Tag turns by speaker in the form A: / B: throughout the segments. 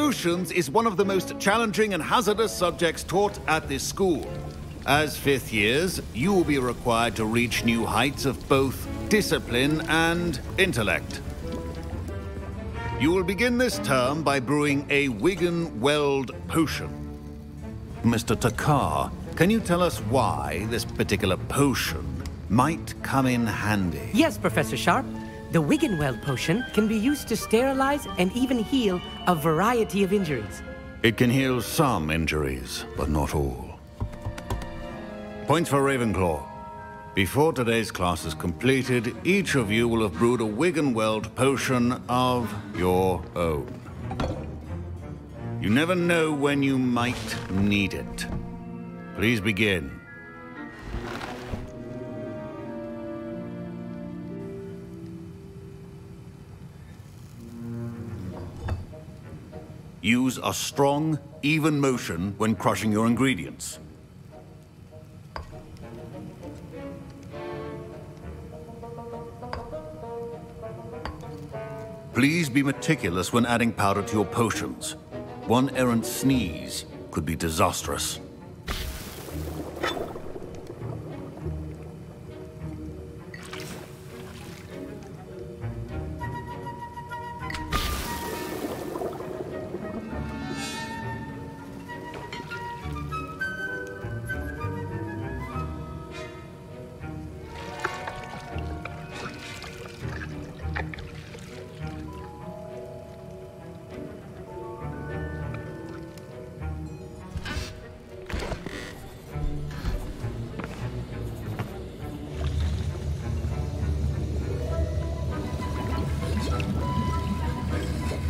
A: Potions is one of the most challenging and hazardous subjects taught at this school. As fifth years, you will be required to reach new heights of both discipline and intellect. You will begin this term by brewing a Wiggenweld potion. Mr. Takar, can you tell us why this particular potion might come in handy?
B: Yes, Professor Sharp. The Wiggenweld potion can be used to sterilize and even heal a variety of injuries.
A: It can heal some injuries, but not all. Points for Ravenclaw. Before today's class is completed, each of you will have brewed a Wiggenweld potion of your own. You never know when you might need it. Please begin. Use a strong, even motion when crushing your ingredients. Please be meticulous when adding powder to your potions. One errant sneeze could be disastrous.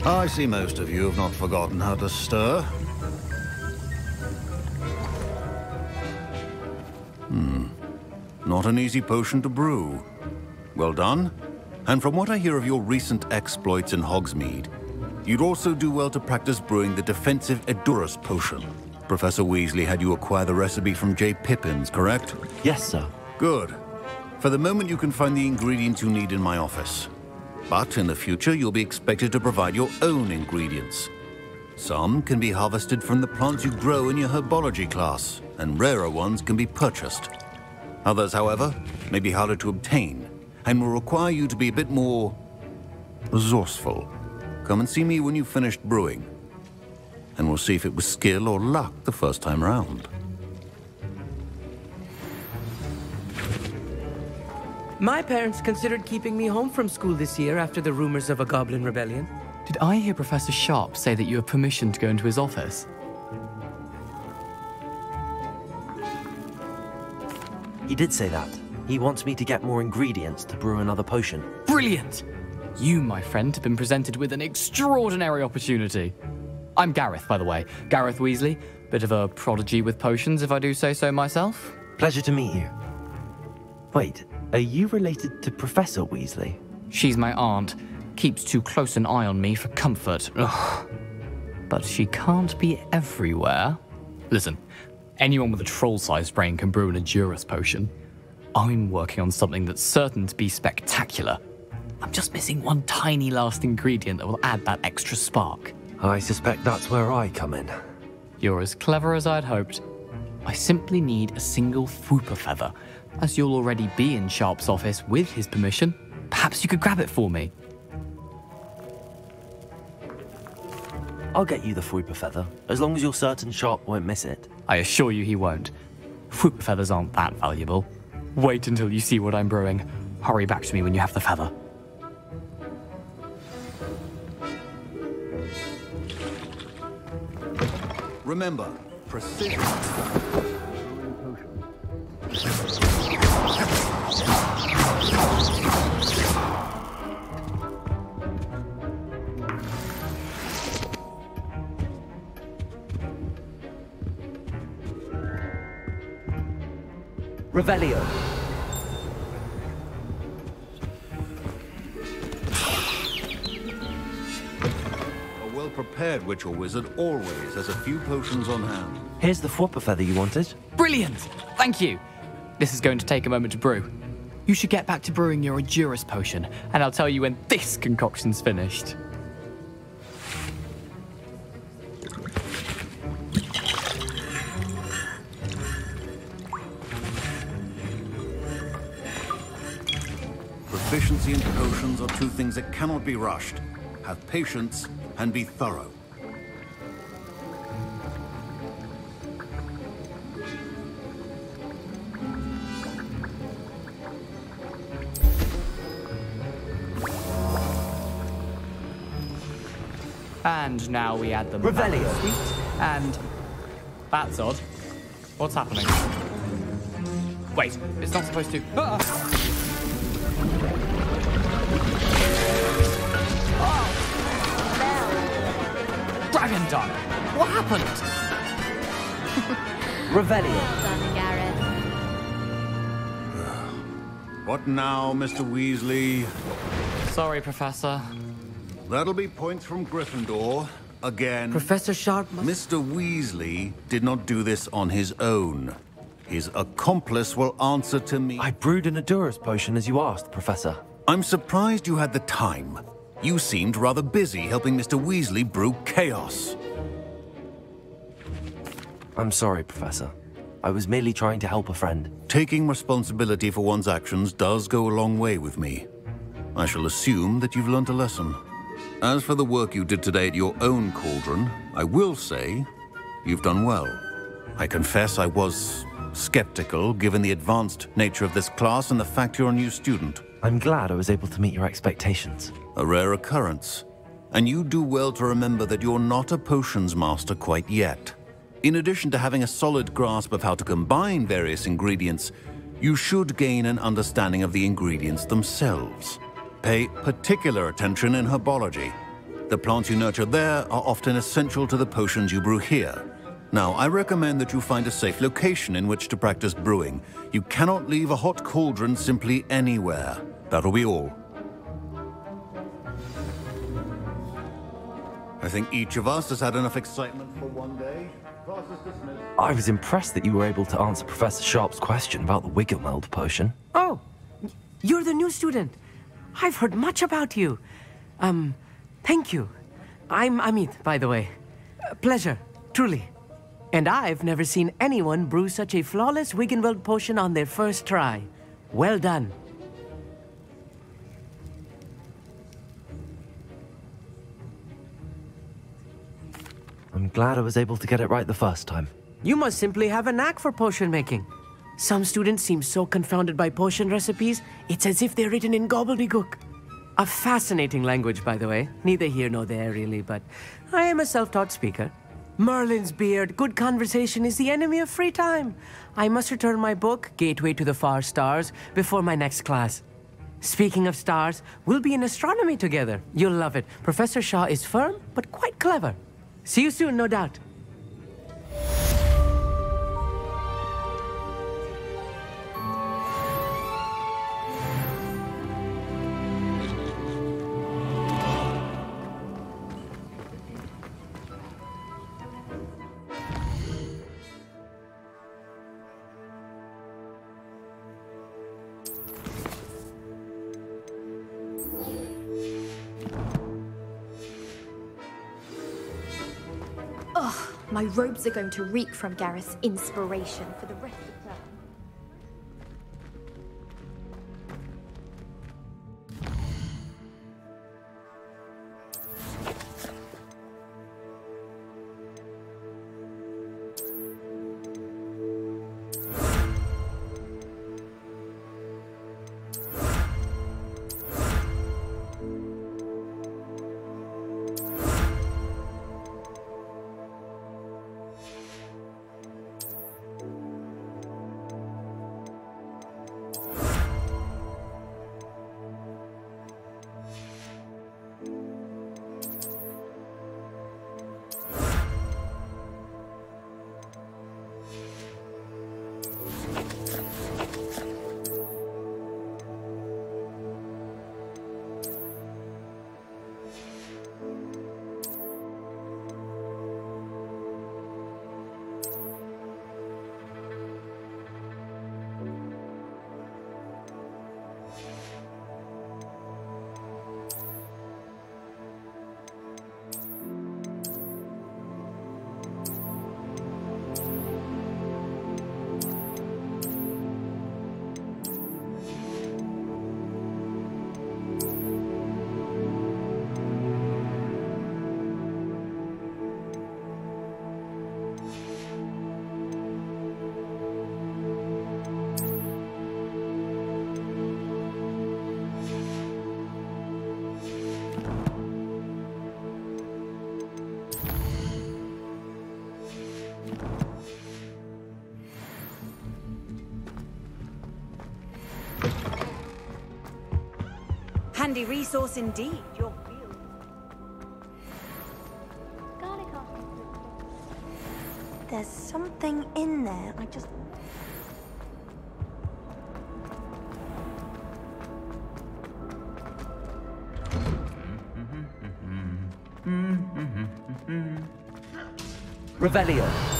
A: I see most of you have not forgotten how to stir. Not an easy potion to brew. Well done. And from what I hear of your recent exploits in Hogsmeade, you'd also do well to practice brewing the defensive Edurus potion. Professor Weasley had you acquire the recipe from J. Pippins, correct?
C: Yes, sir.
A: Good. For the moment, you can find the ingredients you need in my office. But in the future, you'll be expected to provide your own ingredients. Some can be harvested from the plants you grow in your herbology class, and rarer ones can be purchased. Others, however, may be harder to obtain, and will require you to be a bit more resourceful. Come and see me when you've finished brewing, and we'll see if it was skill or luck the first time round.
B: My parents considered keeping me home from school this year after the rumors of a goblin rebellion.
D: Did I hear Professor Sharp say that you have permission to go into his office?
C: He did say that. He wants me to get more ingredients to brew another potion.
D: Brilliant! You, my friend, have been presented with an extraordinary opportunity. I'm Gareth, by the way. Gareth Weasley. Bit of a prodigy with potions, if I do say so myself.
C: Pleasure to meet you. Wait, are you related to Professor Weasley?
D: She's my aunt. Keeps too close an eye on me for comfort. Ugh. But she can't be everywhere. Listen, anyone with a troll-sized brain can brew an Edurus potion. I'm working on something that's certain to be spectacular. I'm just missing one tiny last ingredient that will add that extra spark.
C: I suspect that's where I come in.
D: You're as clever as I'd hoped. I simply need a single Fwooper feather. As you'll already be in Sharp's office with his permission, perhaps you could grab it for me.
C: I'll get you the Fwooper feather, as long as you're certain Sharp won't miss it.
D: I assure you he won't. Fwooper feathers aren't that valuable. Wait until you see what I'm brewing. Hurry back to me when you have the feather.
A: Remember, precision.
B: Revelio.
A: A well-prepared witch or wizard always has a few potions on hand.
C: Here's the Fwooper feather you wanted.
D: Brilliant! Thank you! This is going to take a moment to brew. You should get back to brewing your Edurus potion, and I'll tell you when this concoction's finished.
A: Proficiency and potions are two things that cannot be rushed. Have patience and be thorough.
D: And now we add the
C: Revelio.
D: Sweet, and that's odd. What's happening? Wait, it's not supposed to. Dragon Dog! What happened?
C: Revelio.
E: Done, Gareth.
A: What now, Mr. Weasley?
D: Sorry, Professor.
A: That'll be points from Gryffindor. Again.
B: Professor Sharp must...
A: Mr. Weasley did not do this on his own. His accomplice will answer to me.
C: I brewed an Adurus potion as you asked, Professor.
A: I'm surprised you had the time. You seemed rather busy helping Mr. Weasley brew chaos.
C: I'm sorry, Professor. I was merely trying to help a friend.
A: Taking responsibility for one's actions does go a long way with me. I shall assume that you've learnt a lesson. As for the work you did today at your own cauldron, I will say you've done well. I confess I was skeptical given the advanced nature of this class and the fact you're a new student.
C: I'm glad I was able to meet your expectations.
A: A rare occurrence. And you do well to remember that you're not a potions master quite yet. In addition to having a solid grasp of how to combine various ingredients, you should gain an understanding of the ingredients themselves. Pay particular attention in herbology. The plants you nurture there are often essential to the potions you brew here. Now, I recommend that you find a safe location in which to practice brewing. You cannot leave a hot cauldron simply anywhere. That'll be all. I think each of us has had enough excitement for one day. Class is dismissed.
C: I was impressed that you were able to answer Professor Sharp's question about the Wiggenweld potion.
B: Oh, you're the new student. I've heard much about you. Thank you. I'm Amit, by the way. Pleasure, truly. And I've never seen anyone brew such a flawless Wiggenweld potion on their first try. Well done.
C: I'm glad I was able to get it right the first time.
B: You must simply have a knack for potion making. Some students seem so confounded by potion recipes, it's as if they're written in gobbledygook. A fascinating language, by the way. Neither here nor there, really, but I am a self-taught speaker. Merlin's beard, good conversation is the enemy of free time. I must return my book, Gateway to the Far Stars, before my next class. Speaking of stars, we'll be in astronomy together. You'll love it. Professor Shaw is firm, but quite clever. See you soon, no doubt.
E: My robes are going to reek from Gareth's inspiration for the rest of the term.
F: handy resource indeed. You're real.
E: There's something in there. I just...
C: Revelio.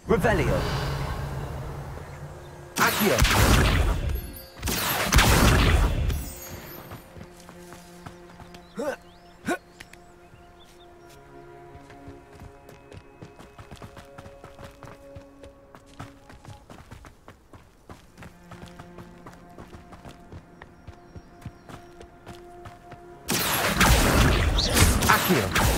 C: Revelio. Accio. Accio.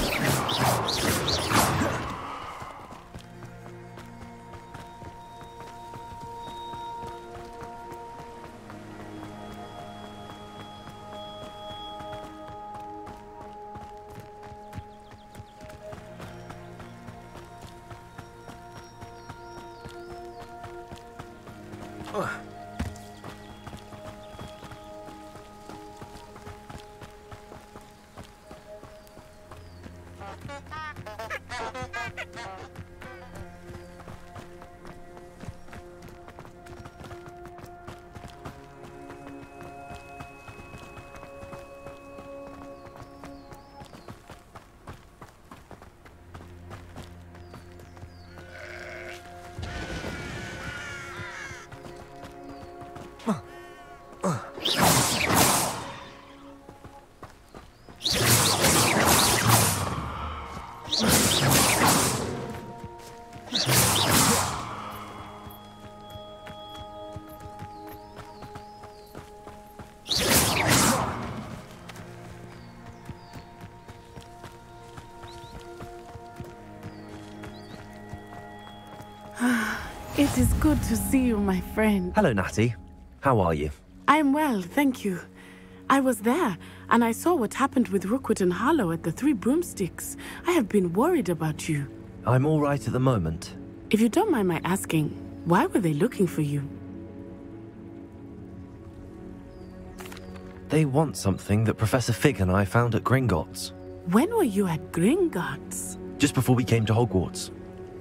G: It is good to see you, my friend.
C: Hello, Natty. How are you?
G: I'm well, thank you. I was there, and I saw what happened with Rookwood and Harlow at the Three Broomsticks. I have been worried about you.
C: I'm all right at the moment.
G: If you don't mind my asking, why were they looking for you?
C: They want something that Professor Fig and I found at Gringotts.
G: When were you at Gringotts?
C: Just before we came to Hogwarts.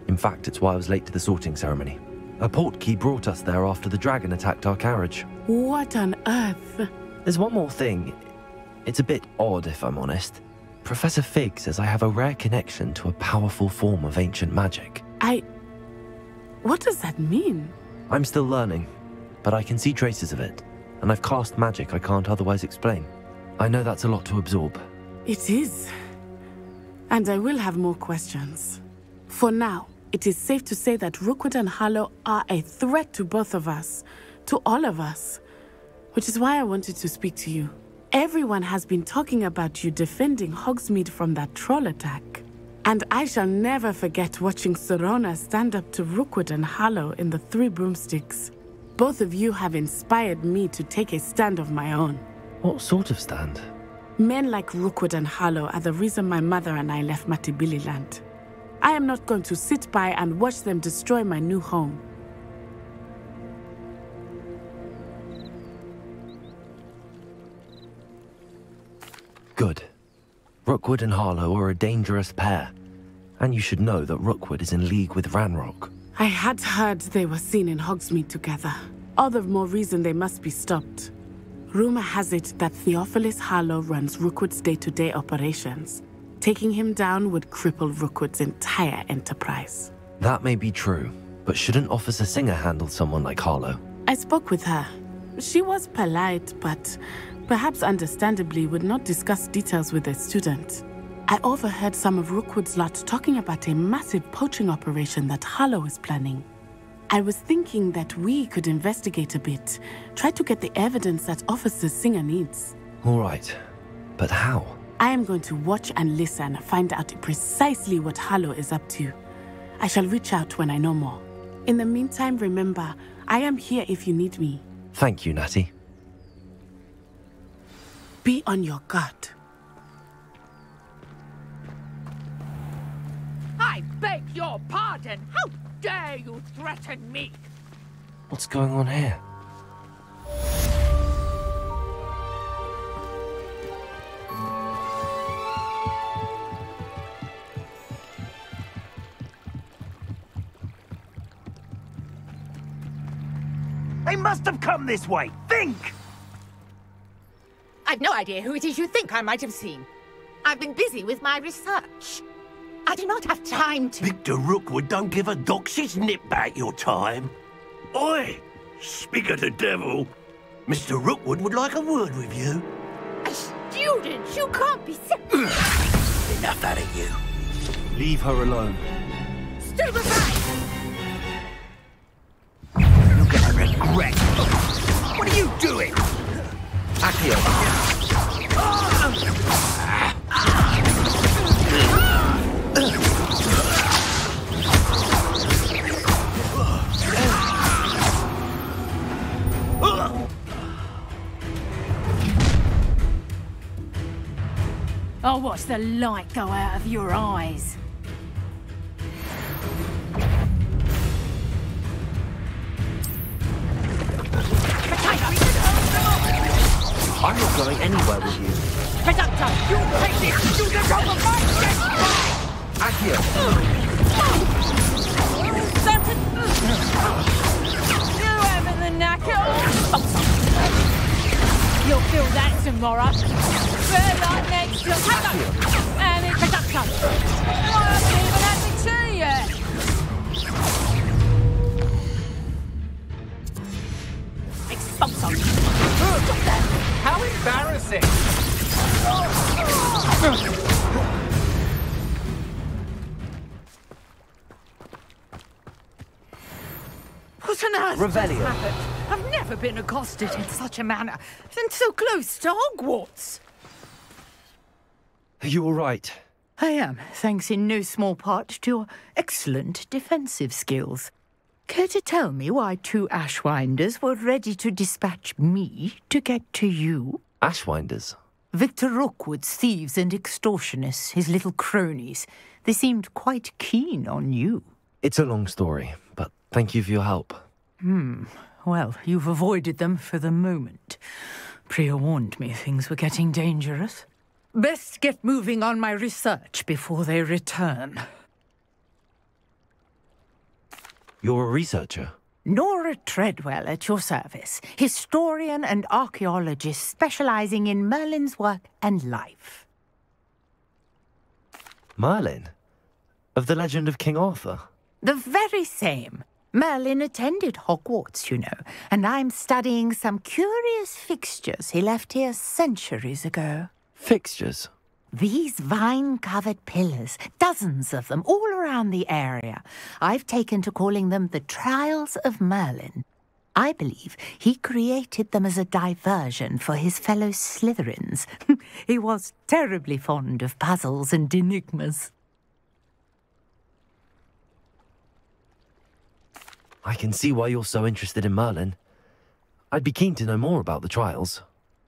C: In fact, it's why I was late to the sorting ceremony. A portkey brought us there after the dragon attacked our carriage.
G: What on earth?
C: There's one more thing. It's a bit odd, if I'm honest. Professor Fig says I have a rare connection to a powerful form of ancient magic.
G: What does that mean?
C: I'm still learning, but I can see traces of it, and I've cast magic I can't otherwise explain. I know that's a lot to absorb.
G: It is. And I will have more questions. For now, it is safe to say that Rookwood and Harlow are a threat to both of us, to all of us, which is why I wanted to speak to you. Everyone has been talking about you defending Hogsmeade from that troll attack. And I shall never forget watching Serona stand up to Rookwood and Harlow in the Three Broomsticks. Both of you have inspired me to take a stand of my own.
C: What sort of stand?
G: Men like Rookwood and Harlow are the reason my mother and I left Matibililand. I am not going to sit by and watch them destroy my new home.
C: Good. Rookwood and Harlow are a dangerous pair. And you should know that Rookwood is in league with Ranrock.
G: I had heard they were seen in Hogsmeade together. All the more reason they must be stopped. Rumor has it that Theophilus Harlow runs Rookwood's day-to-day operations. Taking him down would cripple Rookwood's entire enterprise.
C: That may be true, but shouldn't Officer Singer handle someone like Harlow?
G: I spoke with her. She was polite, but perhaps understandably would not discuss details with a student. I overheard some of Rookwood's lot talking about a massive poaching operation that Harlow is planning. I was thinking that we could investigate a bit, try to get the evidence that Officer Singer needs.
C: All right, but how?
G: I am going to watch and listen, find out precisely what Harlow is up to. I shall reach out when I know more. In the meantime, remember, I am here if you need me.
C: Thank you, Natty.
G: Be on your guard.
H: I beg your pardon! How dare you threaten me?
C: What's going on here?
I: They must have come this way. Think!
H: I've no idea who it is you think I might have seen. I've been busy with my research. I do not have time to...
I: Victor Rookwood don't give a doxy's nip back your time. Oi! Speak of the devil. Mr. Rookwood would like a word with you.
H: A student? You can't be so...
I: Enough out of you.
C: Leave her alone.
H: Stupid right!
I: You're gonna regret. What are you doing?
C: Accio.
H: I'll watch the light go out of your eyes.
C: I'm not going anywhere with you.
H: Conductor, you take this! You get over my
C: Accio.
H: You having the knacker? You'll feel that tomorrow. Fair like next to and it's conductor. I haven't even had the tea yet. Expulso. How embarrassing! What on earth
C: Revelio.
H: has happened? I've never been accosted in such a manner, and so close to Hogwarts.
C: Are you all right?
H: I am, thanks in no small part to your excellent defensive skills. Care to tell me why two Ashwinders were ready to dispatch me to get to you?
C: Ashwinders?
H: Victor Rookwood's thieves and extortionists, his little cronies. They seemed quite keen on you.
C: It's a long story, but thank you for your help.
H: Well, you've avoided them for the moment. Priya warned me things were getting dangerous. Best get moving on my research before they return.
C: You're a researcher?
H: Nora Treadwell at your service, historian and archaeologist specializing in Merlin's work and life.
C: Merlin? Of the legend of King Arthur?
H: The very same. Merlin attended Hogwarts, you know, and I'm studying some curious fixtures he left here centuries ago.
C: Fixtures?
H: These vine-covered pillars, dozens of them, all around the area. I've taken to calling them the Trials of Merlin. I believe he created them as a diversion for his fellow Slytherins. He was terribly fond of puzzles and enigmas.
C: I can see why you're so interested in Merlin. I'd be keen to know more about the trials.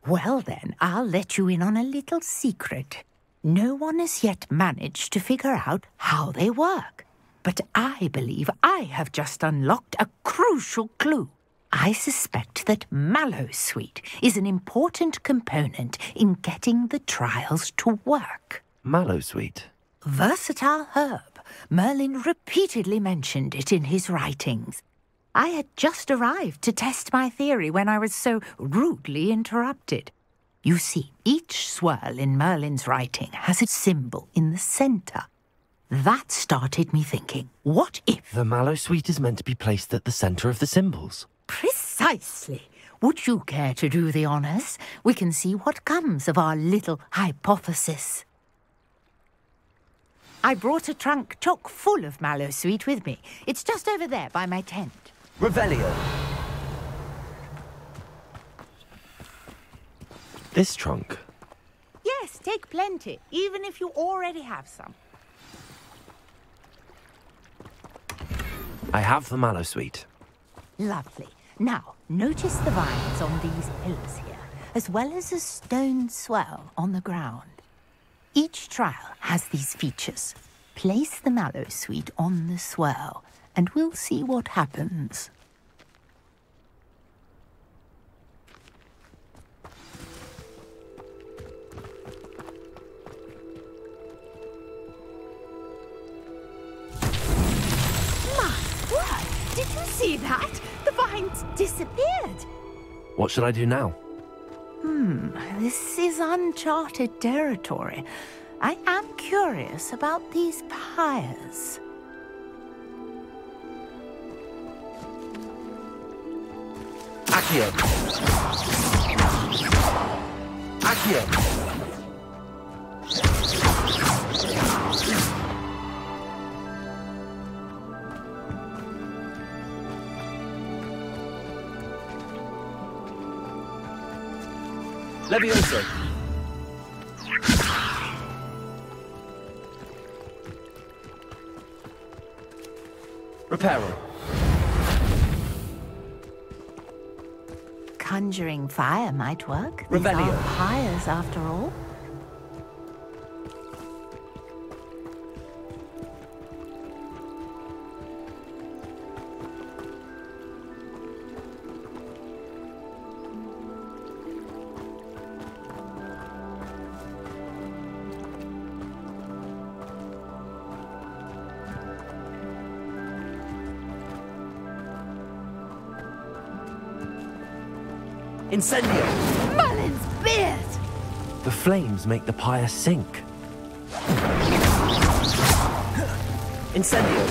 H: Well then, I'll let you in on a little secret. No one has yet managed to figure out how they work. But I believe I have just unlocked a crucial clue. I suspect that Mallowsweet is an important component in getting the trials to work.
C: Mallowsweet?
H: Versatile herb, Merlin repeatedly mentioned it in his writings. I had just arrived to test my theory when I was so rudely interrupted. You see, each swirl in Merlin's writing has a symbol in the centre. That started me thinking, what if...
C: The mallow sweet is meant to be placed at the centre of the symbols.
H: Precisely. Would you care to do the honours? We can see what comes of our little hypothesis. I brought a trunk chock full of mallow sweet with me. It's just over there by my tent.
C: Revelio. This trunk?
H: Yes, take plenty, even if you already have some.
C: I have the mallow sweet.
H: Lovely. Now, notice the vines on these pillars here, as well as a stone swell on the ground. Each trial has these features. Place the mallow sweet on the swell, and we'll see what happens. Did you see that? The vines disappeared.
C: What should I do now?
H: This is uncharted territory. I am curious about these pyres.
C: Accio! Accio! Levioso! Reparo!
H: Conjuring fire might work. These
C: Revelio.
H: are pyres after all.
C: Incendio!
H: Merlin's beard!
C: The flames make the pyre sink. Incendio!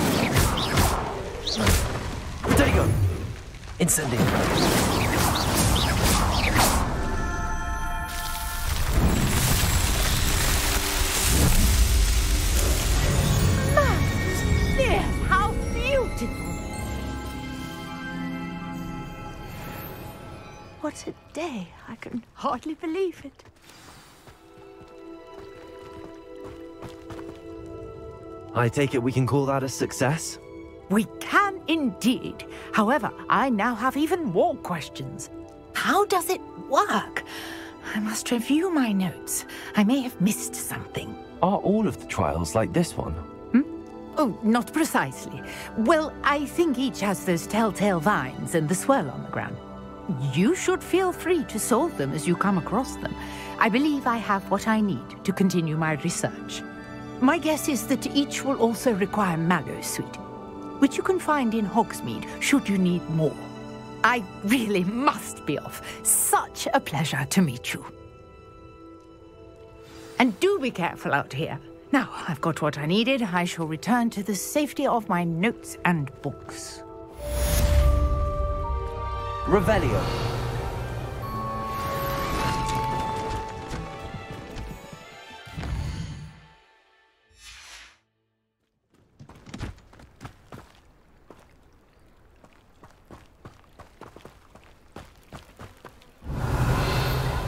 C: Protego! Incendio!
H: Merlin's beard! How beautiful! What a day! I can hardly believe it.
C: I take it we can call that a success?
H: We can indeed. However, I now have even more questions. How does it work? I must review my notes. I may have missed something.
C: Are all of the trials like this one?
H: Oh, not precisely. Well, I think each has those telltale vines and the swirl on the ground. You should feel free to solve them as you come across them. I believe I have what I need to continue my research. My guess is that each will also require mallow sweet, which you can find in Hogsmeade should you need more. I really must be off. Such a pleasure to meet you. And do be careful out here. Now, I've got what I needed. I shall return to the safety of my notes and books.
C: Revelio.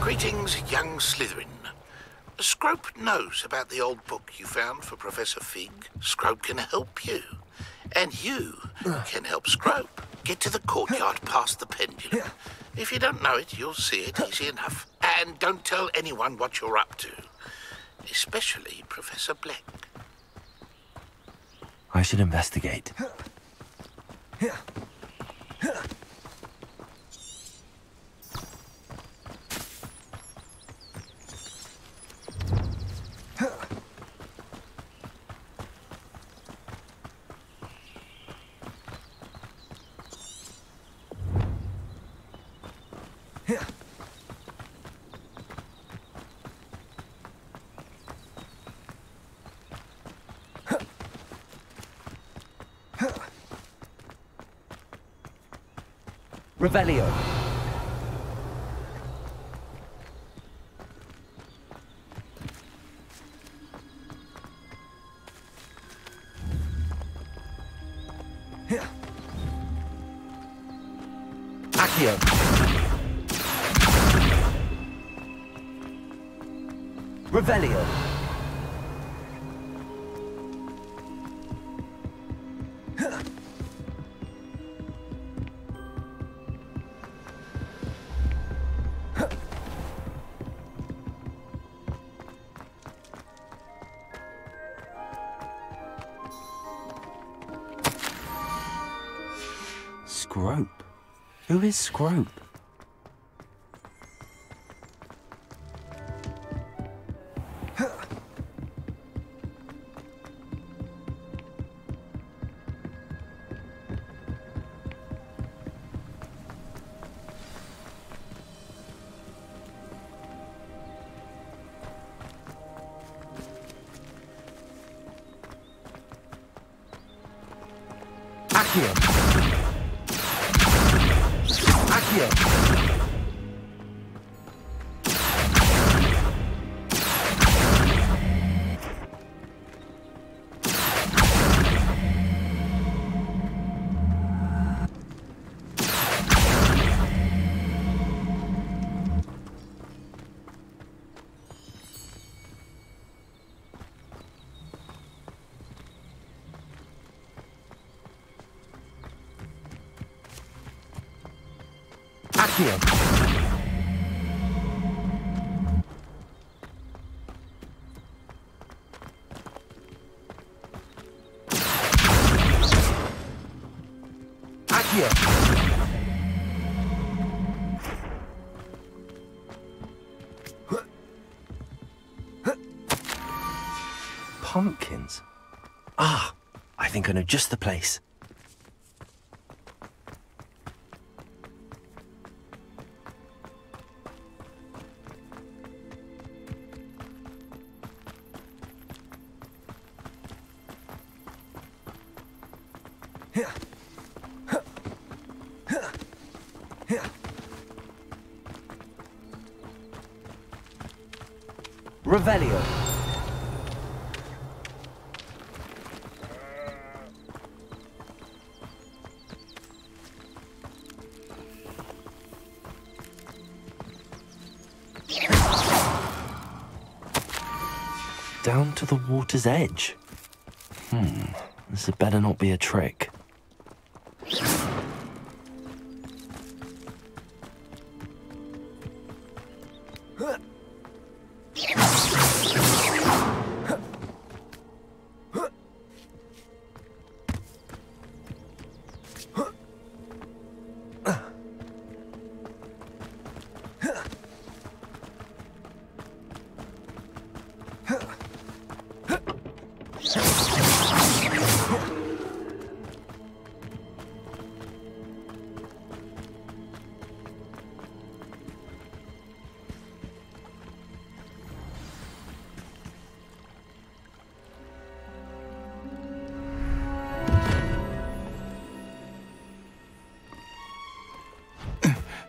J: Greetings, young Slytherin. Scrope knows about the old book you found for Professor Fig. Scrope can help you. And you can help Scrope. Get to the courtyard past the pendulum. If you don't know it, you'll see it easy enough. And don't tell anyone what you're up to. Especially Professor Black.
C: I should investigate. Revelio. Accio. Revelio. Scrope? Who is Scrope? Accio. Accio. Accio. Accio. Pumpkins. Ah, I think I know just the place. Revelio. Down to the water's edge. This had better not be a trick.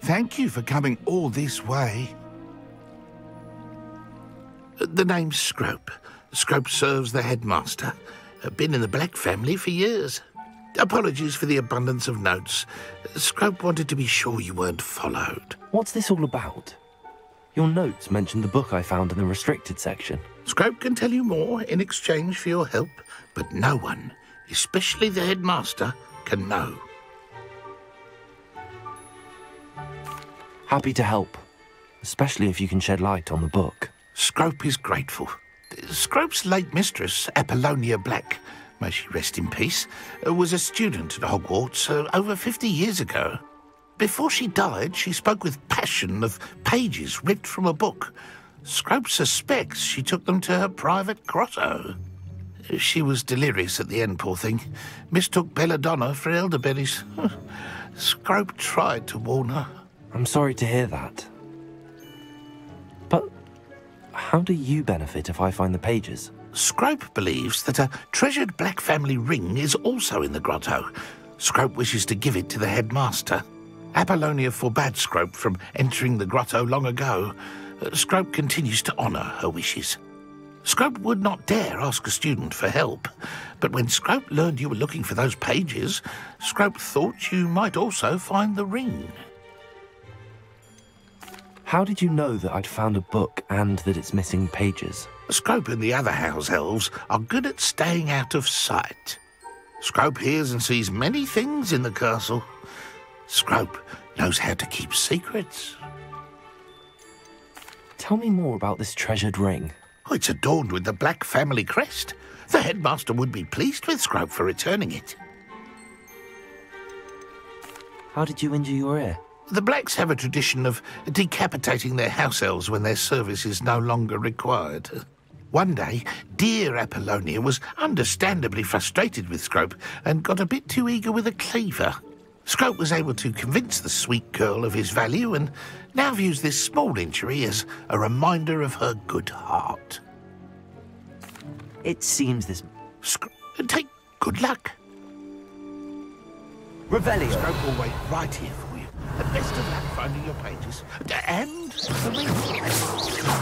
J: Thank you for coming all this way. The name's Scrope. Scrope serves the headmaster. Been in the Black family for years. Apologies for the abundance of notes. Scrope wanted to be sure you weren't followed.
C: What's this all about? Your notes mentioned the book I found in the restricted section.
J: Scrope can tell you more in exchange for your help, but no one, especially the headmaster, can know.
C: Happy to help, especially if you can shed light on the book.
J: Scrope is grateful. Scrope's late mistress, Apollonia Black, may she rest in peace, was a student at Hogwarts over 50 years ago. Before she died, she spoke with passion of pages ripped from a book. Scrope suspects she took them to her private grotto. She was delirious at the end, poor thing. Mistook belladonna for elderberries. Scrope tried to warn her.
C: I'm sorry to hear that. But how do you benefit if I find the pages?
J: Scrope believes that a treasured Black family ring is also in the grotto. Scrope wishes to give it to the headmaster. Apollonia forbade Scrope from entering the grotto long ago. Scrope continues to honour her wishes. Scrope would not dare ask a student for help, but when Scrope learned you were looking for those pages, Scrope thought you might also find the ring.
C: How did you know that I'd found a book and that it's missing pages?
J: Scrope and the other house elves are good at staying out of sight. Scrope hears and sees many things in the castle. Scrope knows how to keep secrets.
C: Tell me more about this treasured ring.
J: Oh, it's adorned with the Black family crest. The headmaster would be pleased with Scrope for returning it.
C: How did you injure your ear?
J: The Blacks have a tradition of decapitating their house elves when their service is no longer required. One day, dear Apollonia was understandably frustrated with Scrope and got a bit too eager with a cleaver. Scrope was able to convince the sweet girl of his value and now views this small injury as a reminder of her good heart.
C: It seems this...
J: Take good luck.
C: Revelio.
J: Scrope will wait right here for you. The best of luck finding your pages. And the ring.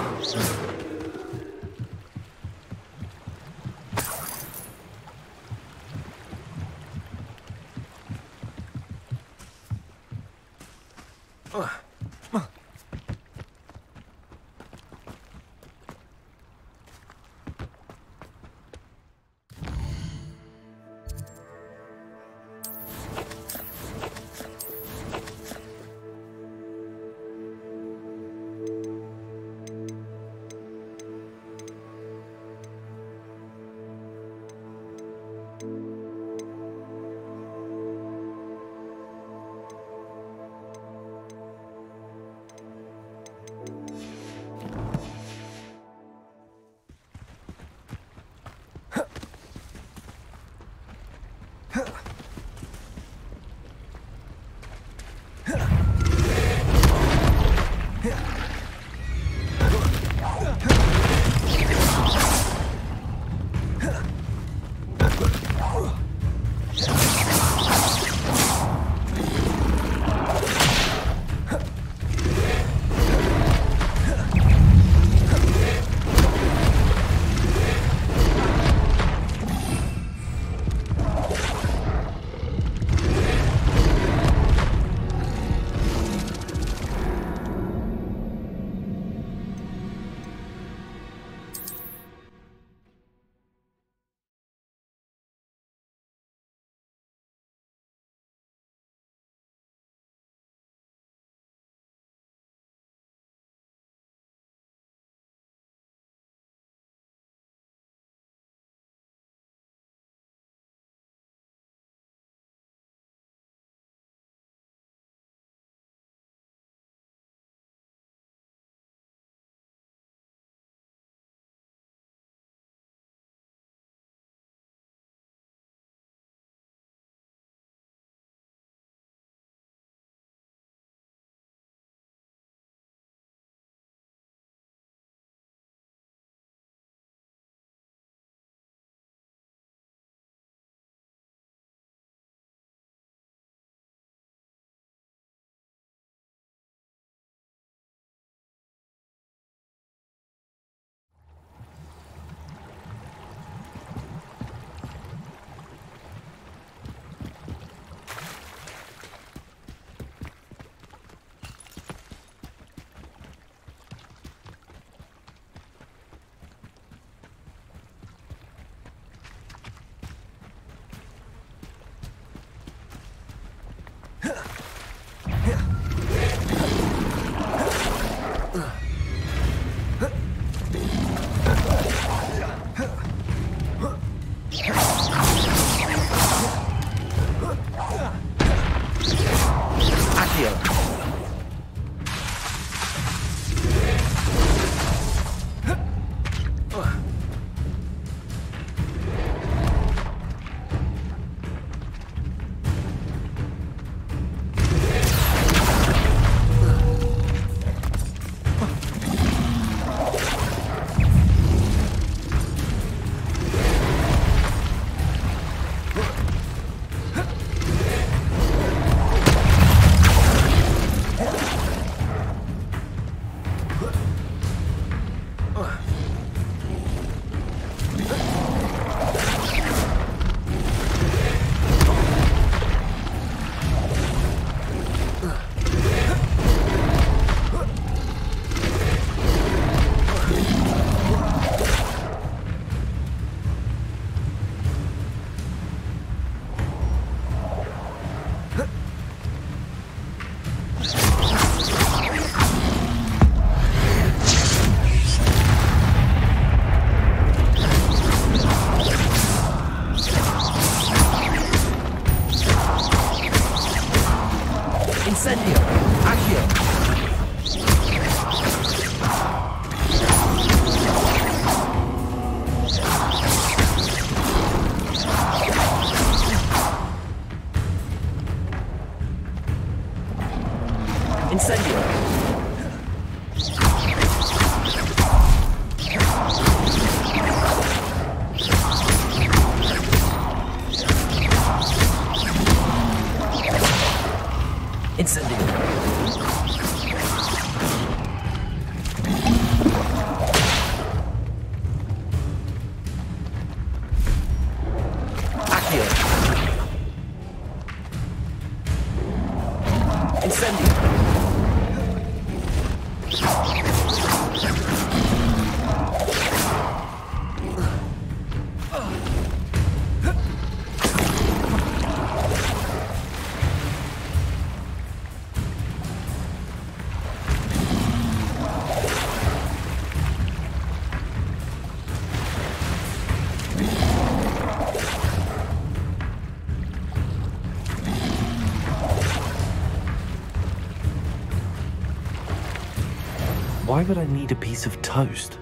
C: Why would I need a piece of toast?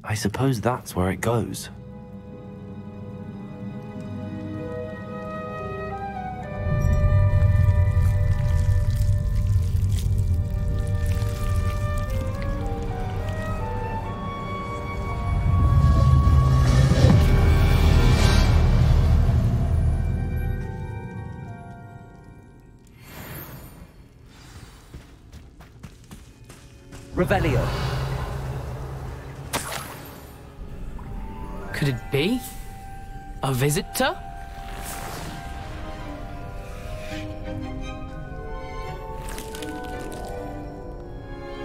C: I suppose that's where it goes.
B: Revelio.
D: Could it be? A visitor?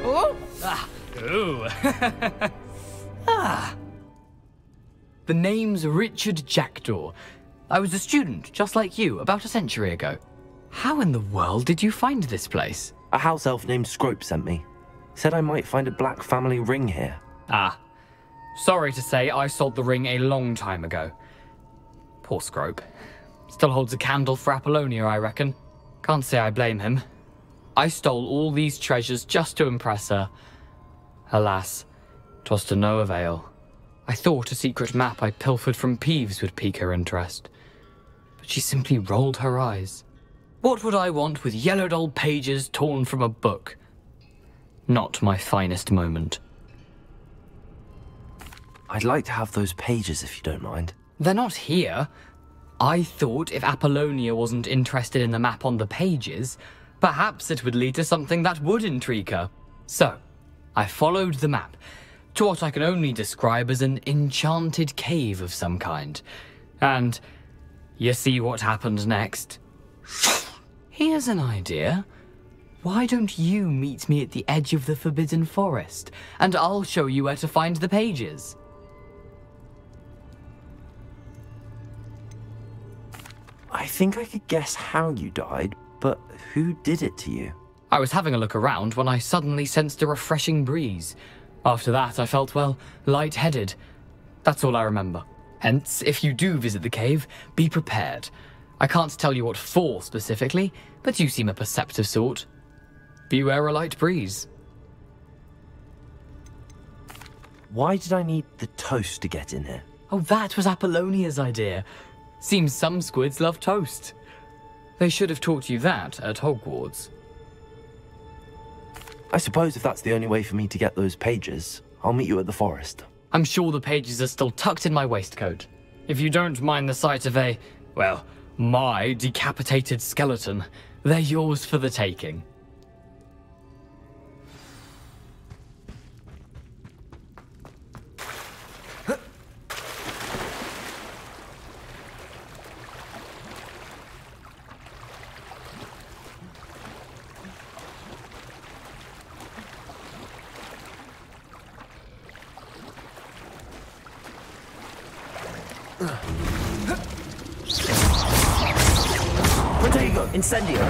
D: Oh! Ah! Ooh! Ah! The name's Richard Jackdaw. I was a student, just like you, about a century ago. How in the world did you find this place?
C: A house elf named Scrope sent me. Said I might find a black family ring here.
D: Ah. Sorry to say, I sold the ring a long time ago. Poor Scrope. Still holds a candle for Apollonia, I reckon. Can't say I blame him. I stole all these treasures just to impress her. Alas, 'twas to no avail. I thought a secret map I pilfered from Peeves would pique her interest. But she simply rolled her eyes. What would I want with yellowed old pages torn from a book? Not my finest moment.
C: I'd like to have those pages if you don't mind.
D: They're not here. I thought if Apollonia wasn't interested in the map on the pages, perhaps it would lead to something that would intrigue her. So, I followed the map to what I can only describe as an enchanted cave of some kind. And you see what happened next? Here's an idea. Why don't you meet me at the edge of the Forbidden Forest, and I'll show you where to find the pages?
C: I think I could guess how you died, but who did it to you?
D: I was having a look around when I suddenly sensed a refreshing breeze. After that, I felt, well, lightheaded. That's all I remember. Hence, if you do visit the cave, be prepared. I can't tell you what for specifically, but you seem a perceptive sort. Beware a light breeze.
C: Why did I need the toast to get in here?
D: Oh, that was Apollonia's idea. Seems some squids love toast. They should have taught you that at Hogwarts.
C: I suppose if that's the only way for me to get those pages, I'll meet you at the forest.
D: I'm sure the pages are still tucked in my waistcoat. If you don't mind the sight of a, well, my decapitated skeleton, they're yours for the taking.
C: Protego, incendio!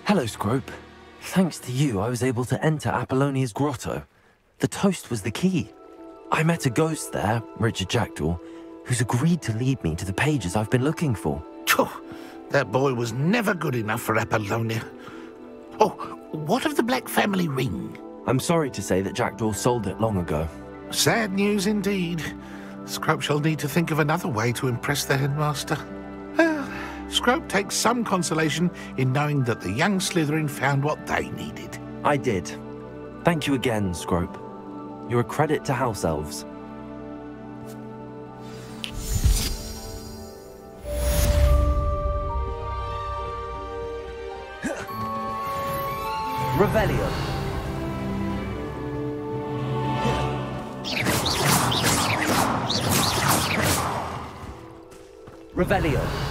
C: Hello, Scrope. Thanks to you, I was able to enter Apollonia's grotto. The toast was the key. I met a ghost there, Richard Jackdaw, who's agreed to lead me to the pages I've been looking for.
J: That boy was never good enough for Apollonia. Oh, what of the Black family ring?
C: I'm sorry to say that Jackdaw sold it long ago.
J: Sad news indeed. Scrope shall need to think of another way to impress the headmaster. Scrope takes some consolation in knowing that the young Slytherin found what they needed.
C: I did. Thank you again, Scrope. You're a credit to House Elves. Revelio. Revelio.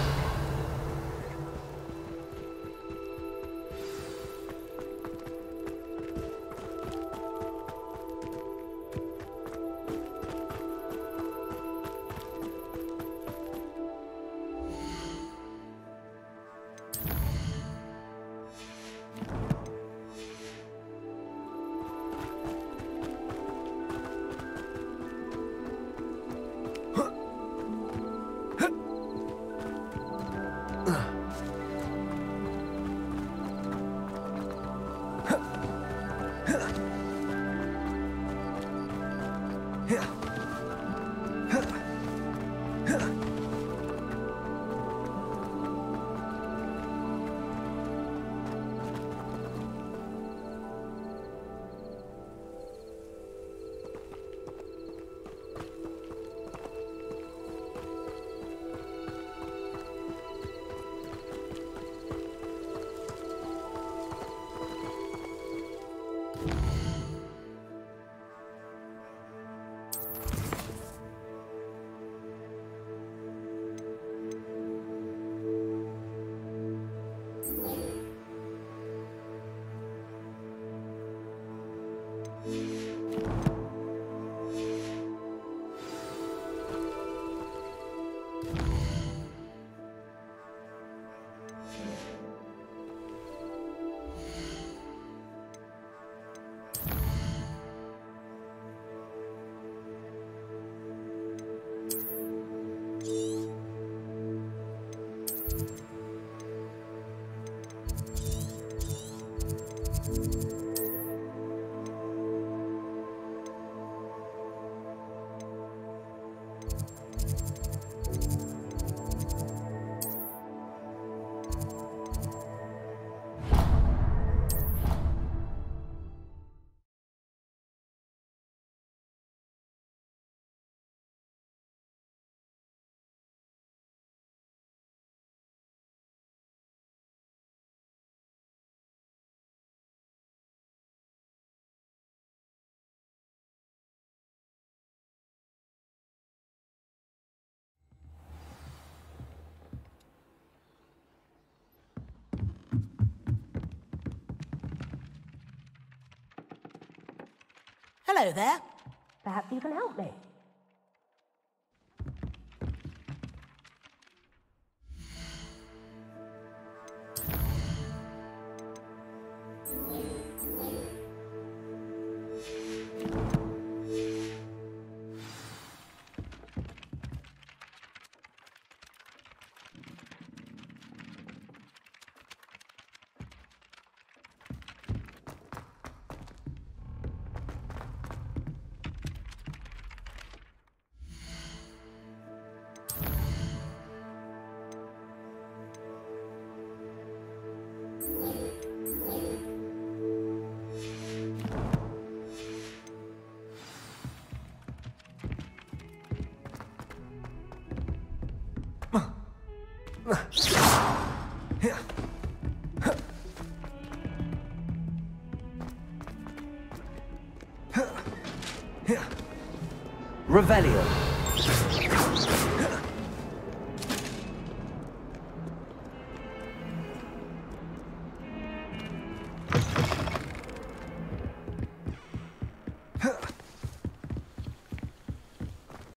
K: Hello there.
H: Perhaps you can help me.
C: Revelio.